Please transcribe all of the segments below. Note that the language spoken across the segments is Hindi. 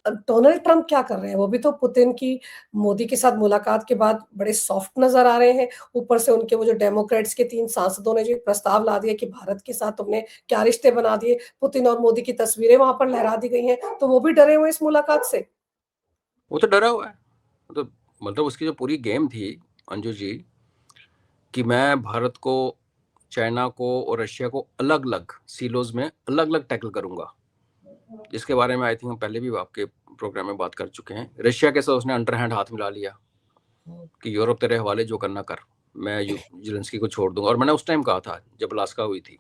डोनाल्ड ट्रंप क्या कर रहे हैं? वो भी तो पुतिन की मोदी के साथ मुलाकात के बाद बड़े सॉफ्ट नज़र आ रहे हैं। ऊपर से उनके वो जो डेमोक्रेट्स के 3 सांसदों ने जो एक प्रस्ताव ला दिया कि भारत के साथ तुमने क्या रिश्ते बना दिए, पुतिन और मोदी की तस्वीरें वहाँ पर लहरा दी गई हैं, तो वो भी डरे हुए हैं इस मुलाकात से। वो तो डरा हुआ है। तो मतलब उसकी जो पूरी गेम थी अंजू जी, कि मैं भारत को, चाइना को और रशिया को अलग अलग सीलोज में अलग अलग टैकल करूंगा, जिसके बारे में आई थिंक हम पहले भी आपके प्रोग्राम में बात कर चुके हैं। रशिया के साथ उसने अंडरहैंड हाथ मिला लिया कि यूरोप तेरे हवाले, जो करना कर, मैं जेलेंस्की को छोड़ दूंगा। और मैंने उस टाइम कहा था जब अलास्का हुई थी,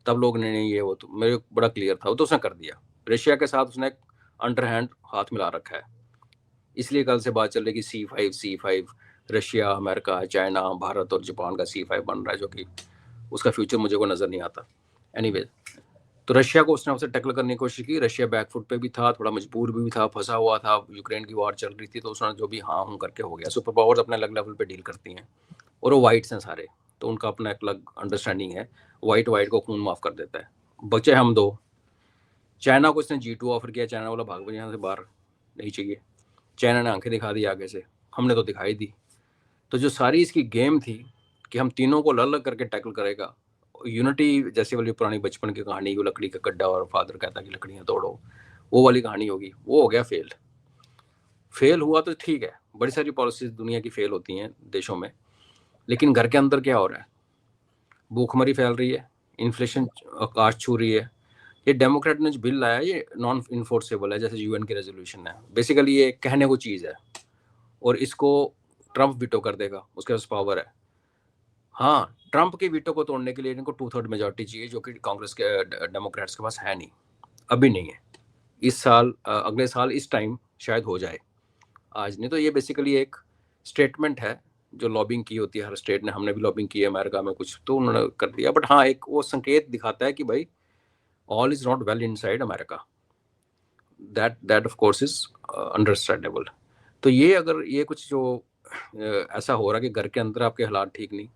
तब लोग ने नहीं, ये वो तो मेरे को बड़ा क्लियर था, वो तो उसने कर दिया। रशिया के साथ उसने अंडरहैंड हाथ मिला रखा है। इसलिए कल से बात चल रही कि C5 Russia, America, China, Bharat और जापान का C5 बन रहा है, जो कि उसका फ्यूचर मुझे को नज़र नहीं आता। एनीवे, तो रशिया को उसने टैकल करने की कोशिश की। रशिया बैकफुट पे भी था, थोड़ा मजबूर भी था, फंसा हुआ था, यूक्रेन की वॉर चल रही थी, तो उसने जो भी हाँ हूँ करके हो गया। सुपर पावर्स अपने अलग लेवल पे डील करती हैं, और वो वाइट्स हैं सारे, तो उनका अपना एक अलग अंडरस्टैंडिंग है। वाइट को खून माफ कर देता है। बचे हम दो। चाइना को इसने G2 ऑफर किया, चाइना वाला भाग यहाँ से बाहर, नहीं चाहिए। चाइना ने आंखें दिखा दी आगे से, हमने तो दिखाई दी। तो जो सारी इसकी गेम थी कि हम तीनों को अलग अलग करके टैकल करेगा, यूनिटी जैसे वाली पुरानी बचपन की कहानी, वो लकड़ी का गड्ढा और फादर कहता कि लकड़ियाँ तोड़ो, वो वाली कहानी होगी, वो हो गया फेल। फेल हुआ तो ठीक है, बड़ी सारी पॉलिसीज दुनिया की फेल होती हैं देशों में, लेकिन घर के अंदर क्या हो रहा है? भूखमरी फैल रही है, इन्फ्लेशन आकाश छू रही है। ये डेमोक्रेट ने जो बिल लाया, ये नॉन इन्फोर्सेबल है, जैसे UN की रेजोल्यूशन है। बेसिकली ये कहने को चीज़ है, और इसको ट्रंप वीटो कर देगा, उसके पास पावर है। हाँ, ट्रंप के वीटो को तोड़ने के लिए इनको 2/3 मेजोरिटी चाहिए, जो कि कांग्रेस के डेमोक्रेट्स के पास है नहीं, अभी नहीं है। इस साल अगले साल इस टाइम शायद हो जाए, आज नहीं। तो ये बेसिकली एक स्टेटमेंट है जो लॉबिंग की होती है हर स्टेट ने। हमने भी लॉबिंग की है अमेरिका में कुछ, तो उन्होंने कर दिया। बट हाँ, एक वो संकेत दिखाता है कि भाई all is not well inside America. That of course is understandable. तो ये अगर ये कुछ जो ऐसा हो रहा है कि घर के अंदर आपके हालात ठीक नहीं,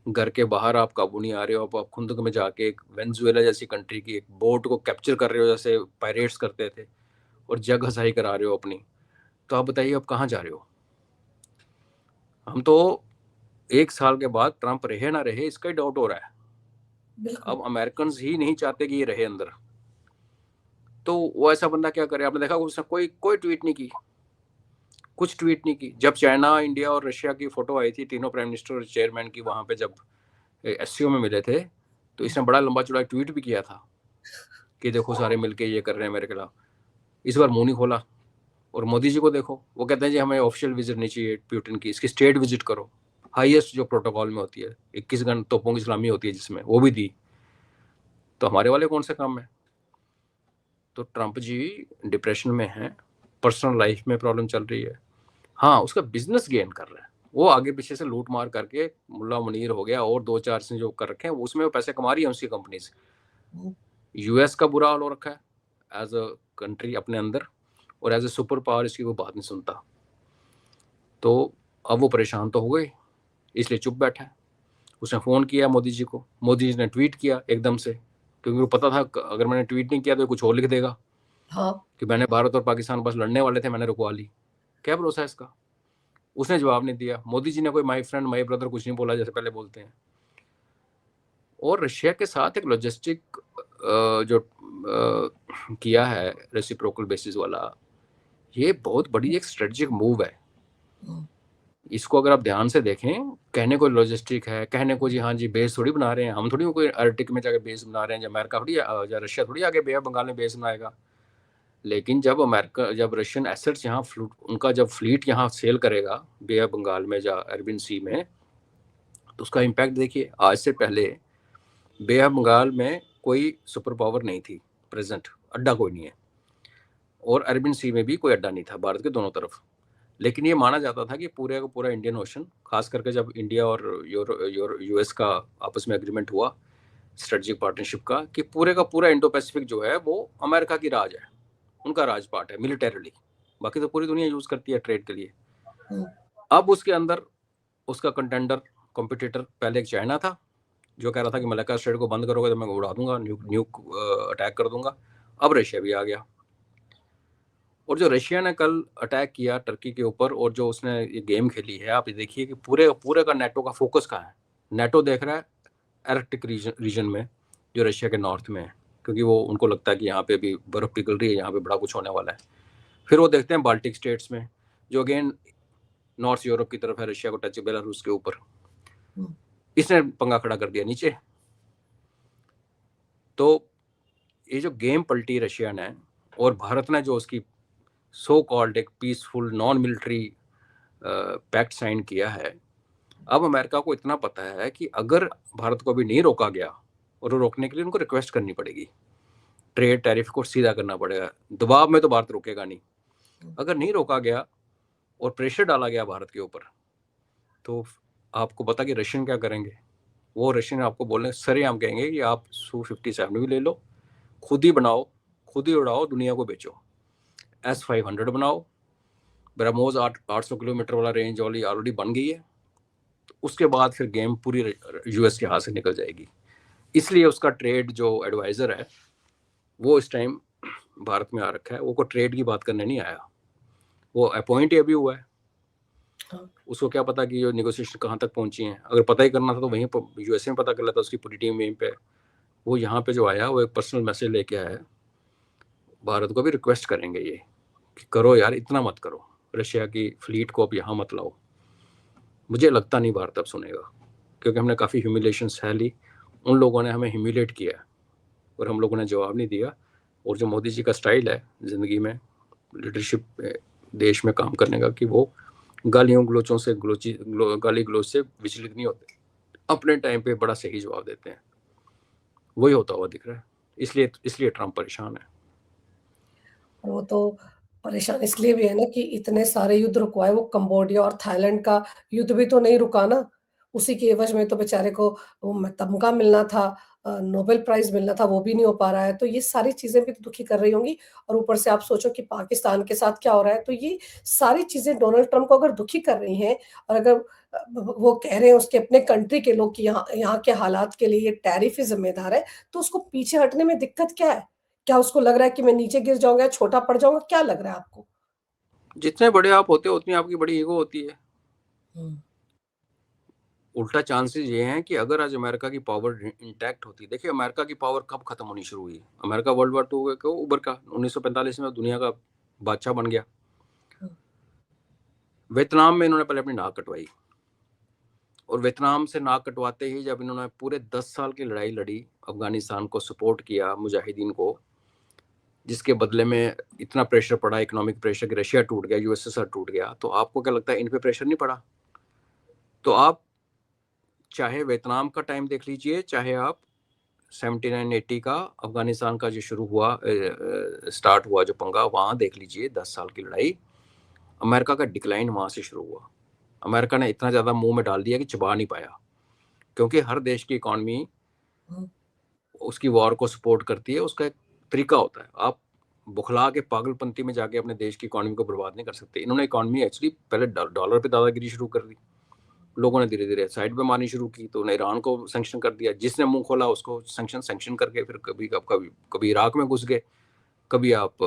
घर के बाहर आप काबू नहीं आ रहे हो, आप खुंदक में जाके एक वेनेजुएला जैसी कंट्री की एक बोट को कैप्चर कर रहे हो जैसे पायरेट्स करते थे, और जग हसाई करा रहे हो अपनी, तो आप बताइए आप कहाँ जा रहे हो? हम तो 1 साल के बाद ट्रंप रहे ना रहे इसका ही डाउट हो रहा है। अब अमेरिकन ही नहीं चाहते कि ये रहे अंदर, तो वो ऐसा बंदा क्या करे? आपने देखा उसने कोई कोई ट्वीट नहीं की, कुछ ट्वीट नहीं की। जब चाइना, इंडिया और रशिया की फोटो आई थी, तीनों प्राइम मिनिस्टर और चेयरमैन की, वहां पे जब SCO में मिले थे, तो इसने बड़ा लंबा चौड़ा ट्वीट भी किया था कि देखो सारे मिलके ये कर रहे हैं मेरे खिलाफ। इस बार मुंह नहीं खोला। और मोदी जी को देखो, वो कहते हैं जी हमें ऑफिशियल विजिट नहीं चाहिए पुतिन की, इसकी स्टेट विजिट करो, हाईएस्ट जो प्रोटोकॉल में होती है, 21 घंटे तोपों की सलामी होती है जिसमें, वो भी दी। तो हमारे वाले कौन से काम है? तो ट्रंप जी डिप्रेशन में हैं, पर्सनल लाइफ में प्रॉब्लम चल रही है। हाँ, उसका बिजनेस गेन कर रहा है, वो आगे पीछे से लूट मार करके मुल्ला मुनीर हो गया, और 2-4 से जो कर रखे हैं उसमें वो पैसे कमा रही है उसकी कंपनी से। US का बुरा हाल हो रखा है एज अ कंट्री अपने अंदर, और एज ए सुपर पावर इसकी वो बात नहीं सुनता। तो अब वो परेशान तो हो गए, इसलिए चुप बैठा है। उसने फ़ोन किया मोदी जी को, मोदी जी ने ट्वीट किया एकदम से, क्योंकि वो पता था अगर मैंने ट्वीट नहीं किया तो कुछ और लिख देगा। हाँ। कि मैंने भारत और पाकिस्तान बस लड़ने वाले थे, मैंने रुकवा ली। क्या भरोसा है इसका? उसने जवाब नहीं दिया। मोदी जी ने कोई माई फ्रेंड माई ब्रदर कुछ नहीं बोला जैसे पहले बोलते हैं। और रशिया के साथ एक लॉजिस्टिक जो किया है रेसिप्रोकल बेसिस वाला, ये बहुत बड़ी एक स्ट्रेटजिक मूव है। इसको अगर आप ध्यान से देखें, कहने को लॉजिस्टिक है, कहने को जी हाँ जी बेस थोड़ी बना रहे हैं हम, थोड़ी कोई आर्टिक में जाकर बेस बना रहे हैं, जब अमेरिका थोड़ी या रशिया थोड़ी आगे बे ऑफ बंगाल में बेस बनाएगा। लेकिन जब रशियन एसेट्स यहाँ उनका जब फ्लीट यहाँ सेल करेगा बे ऑफ बंगाल में या अरबियन सी में, तो उसका इम्पैक्ट देखिए। आज से पहले बे ऑफ बंगाल में कोई सुपर पावर नहीं थी प्रेजेंट, अड्डा कोई नहीं है, और अरबियन सी में भी कोई अड्डा नहीं था भारत के दोनों तरफ। लेकिन ये माना जाता था कि पूरे का पूरा इंडियन ओशन, खास करके जब इंडिया और US का आपस में एग्रीमेंट हुआ स्ट्रेटजिक पार्टनरशिप का, कि पूरे का पूरा इंडो पैसिफिक जो है वो अमेरिका की राज है, उनका राजपाट है मिलिटरीली। बाकी तो पूरी दुनिया यूज करती है ट्रेड के लिए। अब उसके अंदर उसका कंटेंडर कॉम्पिटिटर पहले एक चाइना था, जो कह रहा था कि मलक्का स्ट्रेट को बंद करोगे तो मैं उड़ा दूंगा, न्यूक अटैक कर दूंगा। अब रशिया भी आ गया। और जो रशिया ने कल अटैक किया टर्की के ऊपर, और जो उसने ये गेम खेली है, आप ये देखिए कि पूरे पूरे का नेटो का फोकस कहाँ है। नेटो देख रहा है आर्कटिक रीजन में, जो रशिया के नॉर्थ में है, क्योंकि वो उनको लगता है कि यहाँ पे भी बर्फ पिघल रही है, यहाँ पे बड़ा कुछ होने वाला है। फिर वो देखते हैं बाल्टिक स्टेट्स में, जो अगेन नॉर्थ यूरोप की तरफ है, रशिया को टच, बेलारूस के ऊपर। इसने पंगा खड़ा कर दिया नीचे। तो ये जो गेम पलटी रशिया ने, और भारत ने जो उसकी सो कॉल्ड एक peaceful non military pact sign किया है, अब अमेरिका को इतना पता है कि अगर भारत को भी नहीं रोका गया, और वो रोकने के लिए उनको रिक्वेस्ट करनी पड़ेगी, ट्रेड टैरिफ को सीधा करना पड़ेगा, दबाव में तो भारत रोकेगा नहीं। अगर नहीं रोका गया और प्रेशर डाला गया भारत के ऊपर, तो आपको पता कि रशियन क्या करेंगे। वो रशियन आपको बोलने सरेआम कहेंगे कि आप Su-57 भी ले लो, खुद ही बनाओ, खुद ही उड़ाओ, दुनिया को बेचो। S-500 बनाओ, ब्रह्मोस 800 किलोमीटर वाला रेंज वाली ऑलरेडी बन गई है। तो उसके बाद फिर गेम पूरी यूएस के हाथ से निकल जाएगी। इसलिए उसका ट्रेड जो एडवाइजर है वो इस टाइम भारत में आ रखा है। वो को ट्रेड की बात करने नहीं आया, वो अपॉइंट ही अभी हुआ है। उसको क्या पता कि ये नेगोशिएशन कहाँ तक पहुंची है। अगर पता ही करना था तो वहीं पर यूएसए में पता कर लेता, उसकी पूरी टीम वहीं पे। वो यहाँ पे जो आया वो एक पर्सनल मैसेज लेके आया है। भारत को भी रिक्वेस्ट करेंगे ये कि करो यार, इतना मत करो, रशिया की फ्लीट को अब यहाँ मत लाओ। मुझे लगता नहीं भारत अब सुनेगा, क्योंकि हमने काफ़ी ह्यूमिलेशन सह ली, उन लोगों ने हमें ह्यूमिलेट किया और हम लोगों ने जवाब नहीं दिया। और जो मोदी जी का स्टाइल है ज़िंदगी में, लीडरशिप देश में काम करने का, कि वो गालियों गलोचों से गाली गलोच से विचलित नहीं होते, अपने टाइम पे बड़ा सही जवाब देते हैं। वही होता हुआ दिख रहा है। इसलिए ट्रम्प परेशान है। वो तो परेशान इसलिए भी है ना कि इतने सारे युद्ध रुकवाए, वो कंबोडिया और थाईलैंड का युद्ध भी तो नहीं रुका ना। उसी के एवज में तो बेचारे को वो तमगा मिलना था, नोबेल प्राइज़ मिलना था, वो भी नहीं हो पा रहा है। तो ये सारी चीज़ें भी तो दुखी कर रही होंगी, और ऊपर से आप सोचो कि पाकिस्तान के साथ क्या हो रहा है। तो ये सारी चीज़ें डोनाल्ड ट्रम्प को अगर दुखी कर रही हैं, और अगर वो कह रहे हैं उसके अपने कंट्री के लोग कि यहाँ यहाँ के हालात के लिए ये टैरिफ ही ज़िम्मेदार है, तो उसको पीछे हटने में दिक्कत क्या है? क्या उसको लग रहा है कि मैं नीचे गिर जाऊँगा या छोटा पड़ जाऊँगा? क्या लग रहा है आपको? जितने बड़े आप होते हो उतनी आपकी बड़ी ईगो होती है। हुँ। उल्टा चांसेस ये हैं कि अगर आज अमेरिका की पावर इंटैक्ट होती, देखिए अमेरिका की पावर कब खत्म होनी शुरू हुई। अमेरिका वर्ल्ड वार 2 को उबर का 1945 में दुनिया का बादशाह बन गया। वियतनाम में इन्होंने पहले अपनी नाक कटवाई, और वियतनाम से नाक कटवाते ही जब इन्होंने पूरे 10 साल की लड़ाई लड़ी, अफगानिस्तान को सपोर्ट किया, मुजाहिदीन को, जिसके बदले में इतना प्रेशर पड़ा, इकोनॉमिक प्रेशर, कि रशिया टूट गया, यूएसएसआर टूट गया, तो आपको क्या लगता है इन पे प्रेशर नहीं पड़ा? तो आप चाहे वियतनाम का टाइम देख लीजिए, चाहे आप 79-80 का अफगानिस्तान का जो शुरू हुआ, स्टार्ट हुआ जो पंगा, वहाँ देख लीजिए 10 साल की लड़ाई, अमेरिका का डिक्लाइन वहाँ से शुरू हुआ। अमेरिका ने इतना ज़्यादा मुंह में डाल दिया कि चबा नहीं पाया, क्योंकि हर देश की इकॉनमी उसकी वॉर को सपोर्ट करती है, उसका एक तरीका होता है। आप बुखला के पागलपंती में जाके अपने देश की इकॉनमी को बर्बाद नहीं कर सकते। इन्होंने इकॉनमी एक्चुअली पहले डॉलर पे दादागिरी शुरू कर दी, लोगों ने धीरे धीरे साइड पे मारनी शुरू की, तो उन्हें ईरान को सैंक्शन कर दिया, जिसने मुंह खोला उसको सैंक्शन करके फिर कभी इराक में घुस गए, कभी आप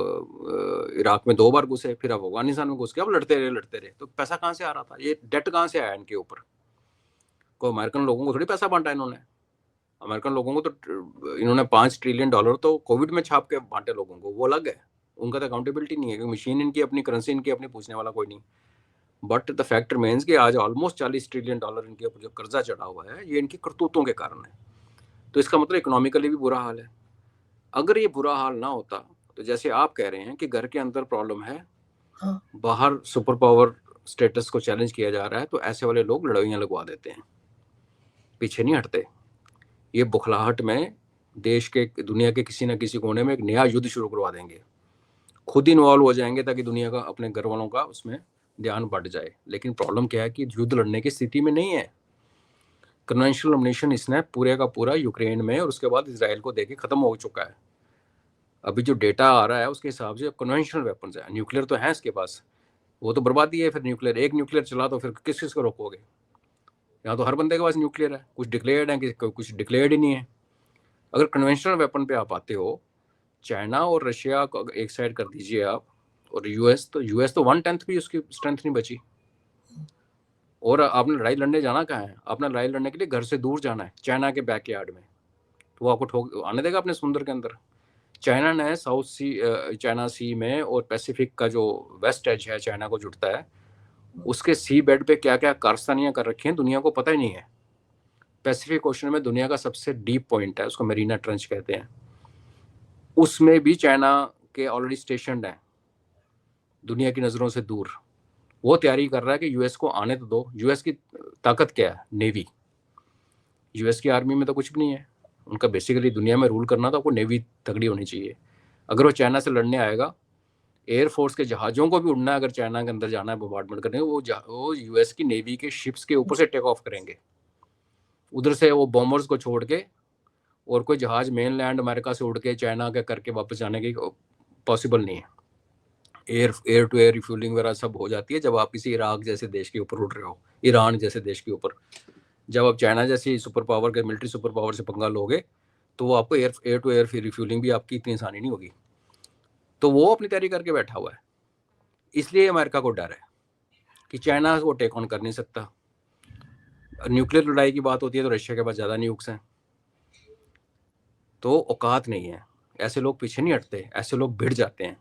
इराक में 2 बार घुसे, फिर आप अफगानिस्तान में घुस गए, अब लड़ते रहे। तो पैसा कहाँ से आ रहा था? ये डेट कहाँ से आया इनके ऊपर? को अमेरिकन लोगों को थोड़ी पैसा बांटा इन्होंने। अमेरिकन लोगों को तो इन्होंने $5 ट्रिलियन तो कोविड में छाप के बांटे लोगों को, वो अलग है। उनका तो अकाउंटेबिलिटी नहीं है, क्योंकि मशीन इनकी अपनी, करेंसी इनकी अपनी, पूछने वाला कोई नहीं। बट द फैक्ट रिमेन्स कि आज ऑलमोस्ट $40 ट्रिलियन इनके ऊपर जो कर्जा चढ़ा हुआ है, ये इनकी करतूतों के कारण है। तो इसका मतलब इकोनॉमिकली भी बुरा हाल है। अगर ये बुरा हाल ना होता, तो जैसे आप कह रहे हैं कि घर के अंदर प्रॉब्लम है, हाँ। बाहर सुपर पावर स्टेटस को चैलेंज किया जा रहा है, तो ऐसे वाले लोग लड़ाइयाँ लगवा देते हैं, पीछे नहीं हटते। ये बुखलाहट में देश के, दुनिया के किसी न किसी कोने में एक नया युद्ध शुरू करवा देंगे, खुद इन्वॉल्व हो जाएंगे, ताकि दुनिया का, अपने घर वालों का उसमें ध्यान बढ़ जाए। लेकिन प्रॉब्लम क्या है कि युद्ध लड़ने की स्थिति में नहीं है। कन्वेंशनल अम्युनिशन इसने पूरे का पूरा यूक्रेन में और उसके बाद इसराइल को देके खत्म हो चुका है। अभी जो डेटा आ रहा है उसके हिसाब से कन्वेंशनल वेपन्स है, न्यूक्लियर तो है इसके पास, वो तो बर्बादी है। फिर न्यूक्लियर, एक न्यूक्लियर चला तो फिर किस किस को रोकोगे? यहाँ तो हर बंदे के पास न्यूक्लियर है, कुछ डिक्लेयर्ड है, कुछ डिक्लेयर्ड ही नहीं है। अगर कन्वेंशनल वेपन पे आप आते हो, चाइना और रशिया को एक साइड कर दीजिए आप, और यूएस तो 1/10 भी उसकी स्ट्रेंथ नहीं बची। और आपने लड़ाई लड़ने जाना कहाँ है? आपने लड़ाई लड़ने के लिए घर से दूर जाना है, चाइना के बैकयार्ड में, तो वो आपको ठोक आने देगा अपने समुद्र के अंदर? चाइना ने साउथ सी चाइना सी में और पैसिफिक का जो वेस्ट एज है चाइना को जुड़ता है, उसके सी बेड पे क्या क्या कारस्तानियां कर रखी हैं दुनिया को पता ही नहीं है। पैसिफिक ओशन में दुनिया का सबसे डीप पॉइंट है, उसको मरीना ट्रेंच कहते हैं, उसमें भी चाइना के ऑलरेडी स्टेशनड है, दुनिया की नज़रों से दूर। वो तैयारी कर रहा है कि यूएस को आने तो दो। यूएस की ताकत क्या है? नेवी। यूएस की आर्मी में तो कुछ भी नहीं है। उनका बेसिकली दुनिया में रूल करना तो आपको नेवी तगड़ी होनी चाहिए। अगर वो चाइना से लड़ने आएगा, एयरफोर्स के जहाज़ों को भी उड़ना है, अगर चाइना के अंदर जाना है बॉम्बार्डमेंट करने, वो यूएस की नेवी के शिप्स के ऊपर से टेक ऑफ करेंगे। उधर से वो बॉम्बर्स को छोड़ के और कोई जहाज मेन लैंड अमेरिका से उड़ के चाइना के करके वापस जाने की पॉसिबल नहीं है। एयर टू एयर रिफ्यूलिंग वगैरह सब हो जाती है जब आप किसी इराक जैसे देश के ऊपर उड़ रहे हो, ईरान जैसे देश के ऊपर। जब आप चाइना जैसी सुपर पावर के मिलिट्री सुपर पावर से पंगा लोगे तो वो आपको एयर टू एयर रिफ्यूलिंग भी आपकी इतनी आसानी नहीं होगी। तो वो अपनी तैयारी करके बैठा हुआ है। इसलिए अमेरिका को डर है कि चाइना वो टेक ऑन कर नहीं सकता। न्यूक्लियर लड़ाई की बात होती है तो रशिया के पास ज़्यादा न्यूक्स हैं, तो औकात नहीं है। ऐसे लोग पीछे नहीं हटते, ऐसे लोग भिड़ जाते हैं।